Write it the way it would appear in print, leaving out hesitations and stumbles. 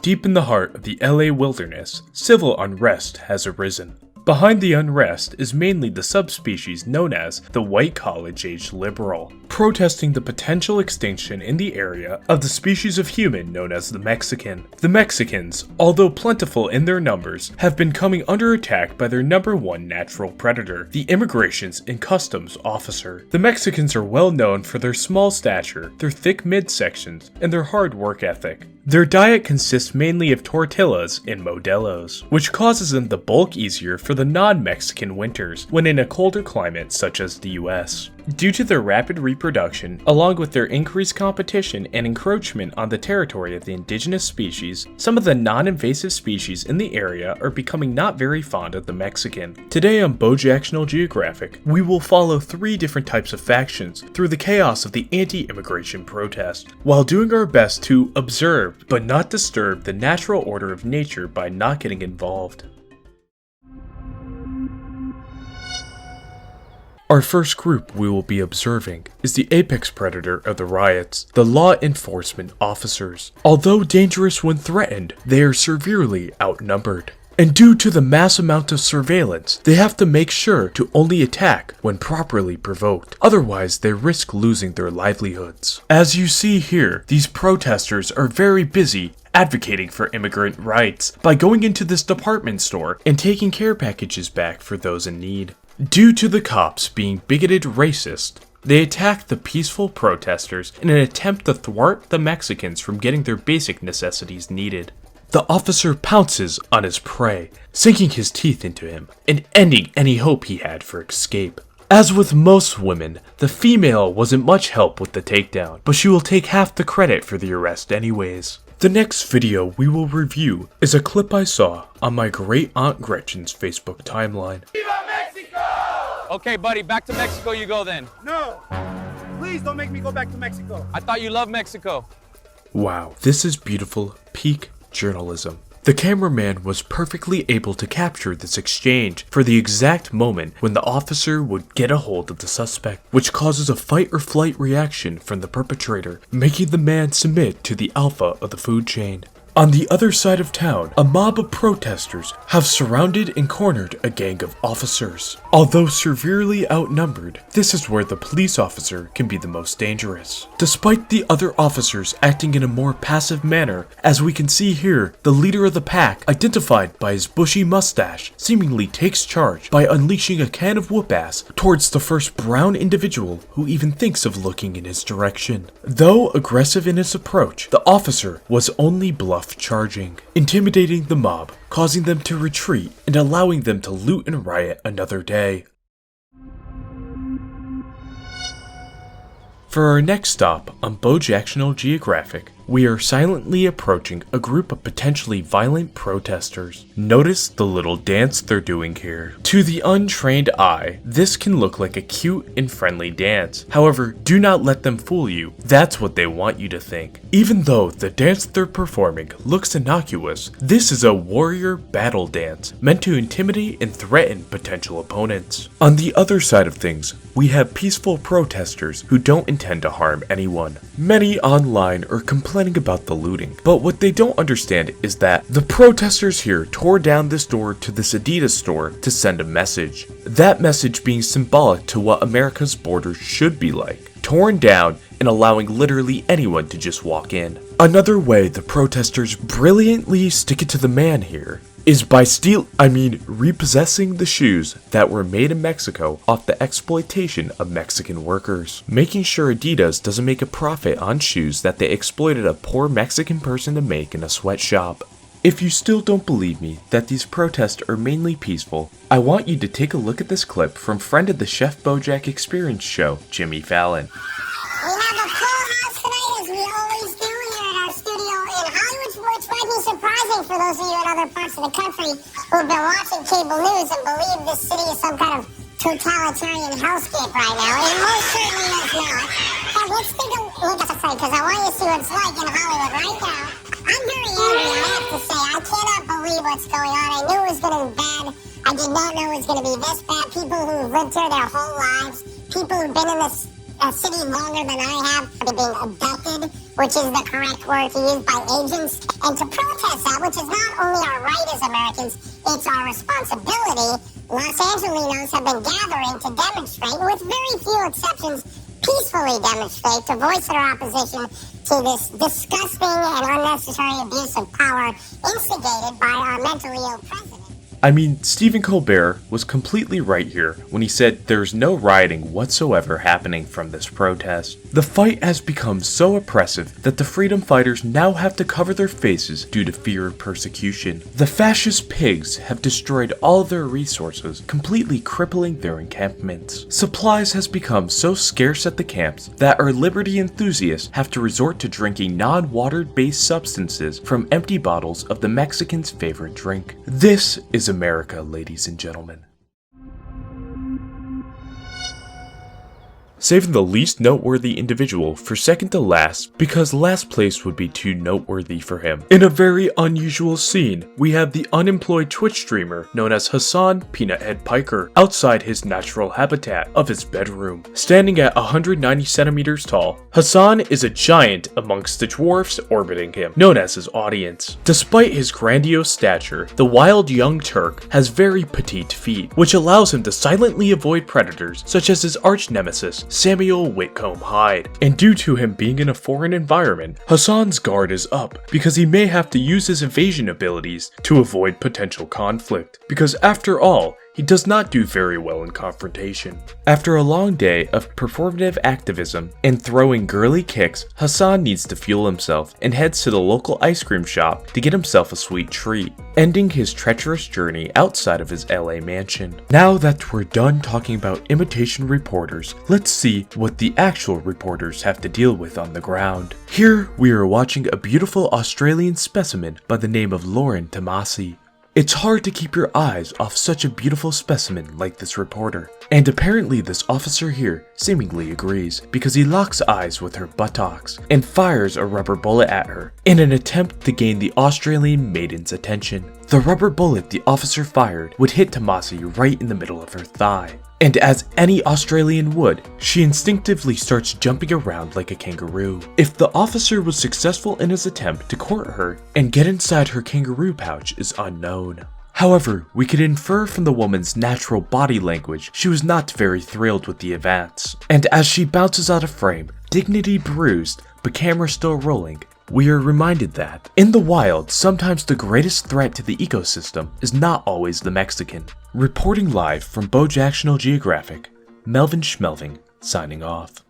Deep in the heart of the LA wilderness, civil unrest has arisen. Behind the unrest is mainly the subspecies known as the white college-age liberal, protesting the potential extinction in the area of the species of human known as the Mexican. The Mexicans, although plentiful in their numbers, have been coming under attack by their number one natural predator, the Immigrations and Customs Officer. The Mexicans are well known for their small stature, their thick midsections, and their hard work ethic. Their diet consists mainly of tortillas and modelos, which causes them to bulk easier for the non-Mexican winters when in a colder climate such as the US. Due to their rapid reproduction, along with their increased competition and encroachment on the territory of the indigenous species, some of the non-invasive species in the area are becoming not very fond of the Mexican. Today on Bojackational Geographic, we will follow 3 different types of factions through the chaos of the anti-immigration protest, while doing our best to observe but not disturb the natural order of nature by not getting involved. Our first group we will be observing is the apex predator of the riots, the law enforcement officers. Although dangerous when threatened, they are severely outnumbered. And due to the mass amount of surveillance, they have to make sure to only attack when properly provoked. Otherwise, they risk losing their livelihoods. As you see here, these protesters are very busy advocating for immigrant rights by going into this department store and taking care packages back for those in need. Due to the cops being bigoted racist, they attacked the peaceful protesters in an attempt to thwart the Mexicans from getting their basic necessities needed. The officer pounces on his prey, sinking his teeth into him and ending any hope he had for escape. As with most women, the female wasn't much help with the takedown, but she will take half the credit for the arrest anyways. The next video we will review is a clip I saw on my great Aunt Gretchen's Facebook timeline. Viva Mexico! Okay, buddy, back to Mexico you go then. No! Please don't make me go back to Mexico. I thought you loved Mexico. Wow, this is beautiful peak journalism. The cameraman was perfectly able to capture this exchange for the exact moment when the officer would get a hold of the suspect, which causes a fight or flight reaction from the perpetrator, making the man submit to the alpha of the food chain. On the other side of town, a mob of protesters have surrounded and cornered a gang of officers. Although severely outnumbered, this is where the police officer can be the most dangerous. Despite the other officers acting in a more passive manner, as we can see here, the leader of the pack, identified by his bushy mustache, seemingly takes charge by unleashing a can of whoop-ass towards the first brown individual who even thinks of looking in his direction. Though aggressive in his approach, the officer was only bluff charging, intimidating the mob, causing them to retreat and allowing them to loot and riot another day. For our next stop on Bojackational Geographic, we are silently approaching a group of potentially violent protesters. Notice the little dance they're doing here. To the untrained eye, this can look like a cute and friendly dance. However, do not let them fool you. That's what they want you to think. Even though the dance they're performing looks innocuous, this is a warrior battle dance meant to intimidate and threaten potential opponents. On the other side of things, we have peaceful protesters who don't intend to harm anyone. Many online are complaining about the looting, but what they don't understand is that the protesters here tore down this door to this Adidas store to send a message. That message being symbolic to what America's borders should be like, torn down and allowing literally anyone to just walk in. Another way the protesters brilliantly stick it to the man here is by repossessing the shoes that were made in Mexico off the exploitation of Mexican workers, making sure Adidas doesn't make a profit on shoes that they exploited a poor Mexican person to make in a sweatshop. If you still don't believe me that these protests are mainly peaceful, I want you to take a look at this clip from friend of the Chef Bojack Experience show, Jimmy Fallon. We have a full house tonight, as we always do here at our studio in Hollywood, which might be surprising for those of you in other parts of the country who've been watching cable news and believe this city is some kind of totalitarian hellscape right now. It most certainly is not. But let's take a look at the fight, because I want you to see what it's like in Hollywood right now. I'm very angry, I have to say. I cannot believe what's going on. I knew it was going to be bad. I did not know it was going to be this bad. People who've lived here their whole lives, people who've been in this a city longer than I have, being abducted, which is the correct word to use, by agents. And to protest that, which is not only our right as Americans, it's our responsibility, Los Angelenos have been gathering to demonstrate, with very few exceptions, peacefully demonstrate, to voice their opposition to this disgusting and unnecessary abuse of power instigated by our mentally ill president. I mean, Stephen Colbert was completely right here when he said there's no rioting whatsoever happening from this protest. The fight has become so oppressive that the freedom fighters now have to cover their faces due to fear of persecution. The fascist pigs have destroyed all their resources, completely crippling their encampments. Supplies has become so scarce at the camps that our liberty enthusiasts have to resort to drinking non-water-based substances from empty bottles of the Mexicans' favorite drink. This is America, ladies and gentlemen. Saving the least noteworthy individual for second to last because last place would be too noteworthy for him. In a very unusual scene, we have the unemployed Twitch streamer known as Hasan Peanut Head Piker outside his natural habitat of his bedroom. Standing at 190 centimeters tall, Hasan is a giant amongst the dwarfs orbiting him, known as his audience. Despite his grandiose stature, the wild young Turk has very petite feet, which allows him to silently avoid predators such as his arch nemesis, Samuel Whitcomb Hyde. And due to him being in a foreign environment, Hasan's guard is up because he may have to use his evasion abilities to avoid potential conflict, because after all, he does not do very well in confrontation. After a long day of performative activism and throwing girly kicks, Hasan needs to fuel himself and heads to the local ice cream shop to get himself a sweet treat, ending his treacherous journey outside of his LA mansion. Now that we're done talking about imitation reporters, let's see what the actual reporters have to deal with on the ground. Here we are watching a beautiful Australian specimen by the name of Lauren Tomasi. It's hard to keep your eyes off such a beautiful specimen like this reporter, and apparently this officer here seemingly agrees because he locks eyes with her buttocks and fires a rubber bullet at her in an attempt to gain the Australian maiden's attention. The rubber bullet the officer fired would hit Tomasi right in the middle of her thigh. And as any Australian would, she instinctively starts jumping around like a kangaroo. If the officer was successful in his attempt to court her and get inside her kangaroo pouch is unknown. However, we could infer from the woman's natural body language she was not very thrilled with the advance. And as she bounces out of frame, dignity bruised, but camera still rolling, we are reminded that, in the wild, sometimes the greatest threat to the ecosystem is not always the Mexican. Reporting live from Bojacktional Geographic, Melvin Schmelving, signing off.